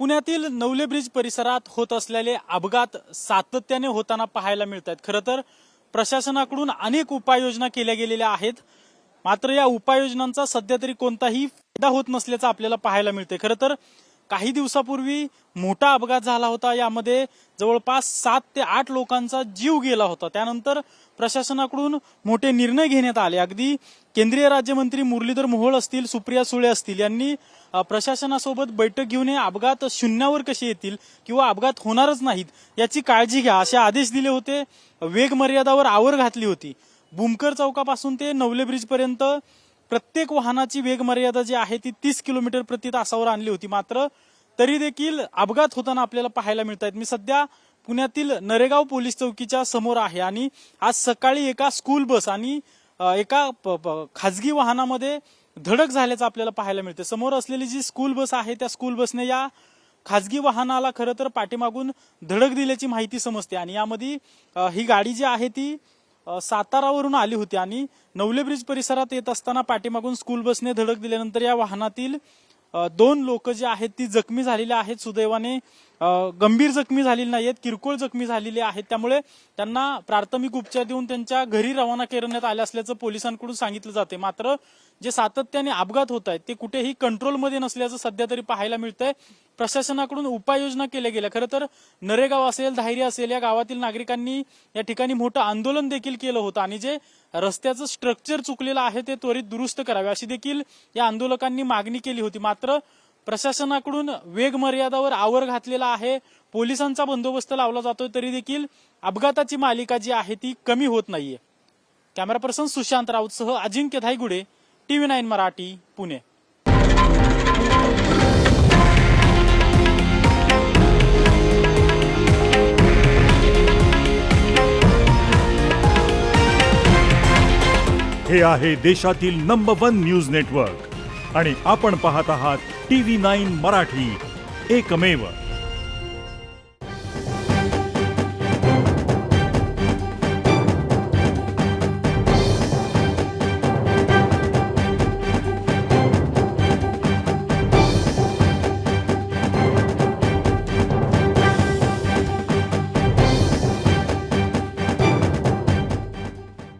पुण्यातील नवले ब्रिज परिसरात होत असलेले अपघात सातत्याने होताना पाहायला मिळत आहेत। खरं तर प्रशासनाकडून अनेक उपाययोजना केल्या गेलेल्या आहेत, मात्र या उपाययोजनांचा सध्या तरी कोणताही फायदा होत नसल्याचं आपल्याला पाहायला मिळते। खरं तर काही दिवसापूर्वी मोठा अपघात झाला होता, यामध्ये जवळपास 7 ते 8 लोकांचा जीव गेला होता। त्यानंतर प्रशासनाकडून मोठे निर्णय घेण्यात आले। अगदी केंद्रीय राज्यमंत्री मुरलीधर मोहोळ असतील, सुप्रिया सुळे असतील यांनी प्रशासनासोबत बैठक घेऊन हे अपघात शून्यावर कसे येतील किंवा अपघात होणारच नाहीत याची काळजी घ्या असे आदेश दिले होते। वेग मर्यादावर आवर घातली होती। बुमकर चौकापासून ते नवले ब्रिज पर्यंत प्रत्येक वाहनाची वेग मर्यादा जी आहे ती 30 किलोमीटर प्रति तासावर आणली होती। मात्र तरी देखील अपघात होताना आपल्याला पाहायला मिळत आहेत। मी सध्या पुण्यातील नरेगाव पोलीस चौकीच्या समोर आहे आणि आज सकाळी एका स्कूल बस आणि एका खाजगी वाहनामध्ये धडक झाल्याचं आपल्याला पाहायला मिळते। समोर असलेली जी स्कूल बस आहे त्या स्कूल बसने या खाजगी वाहनाला खरं तर पाठीमागून धडक दिल्याची माहिती समजते आणि यामध्ये ही गाडी जी आहे ती सातारावरून आली होती आणि नवले ब्रिज परिसरात येत असताना पाठीमागून स्कूल बसने धडक दिल्यानंतर या वाहनातील 2 लोक जे आहेत ती जखमी झालेली आहेत। सुदैवाने गंभीर जखमी झालेली नाहीत, किरकोळ जखमी झालेली आहेत। त्यामुळे त्यांना प्राथमिक उपचार देऊन त्यांच्या घरी रवाना करण्यात आले असल्याचं पोलिसांकडून सांगितलं जाते। मात्र जे सातत्याने अपघात होत आहेत ते कुठेही कंट्रोलमध्ये नसल्याचं सध्या तरी पाहायला मिळतंय। प्रशासनाकडून उपाययोजना केल्या गेल्या। खरं तर नरेगाव असेल, धायरी असेल या गावातील नागरिकांनी या ठिकाणी मोठं आंदोलन देखील केलं होतं आणि जे रस्त्याचं स्ट्रक्चर चुकलेलं आहे ते त्वरित दुरुस्त करावे अशी देखील या आंदोलकांनी मागणी केली होती। मात्र प्रशासनाकडून वेग मर्यादावर आवर घातलेला आहे, पोलिसांचा बंदोबस्त लावला जातोय, तरी देखील अपघाताची मालिका जी आहे ती कमी होत नाहीये। कॅमेरा पर्सन सुशांत राऊतसह अजिंक्य धायगुडे, TV9 मराठी, पुणे। हे आहे देशातील नंबर 1 न्यूज नेटवर्क आणि आपण पाहत आहात TV9 मराठी, एकमेव।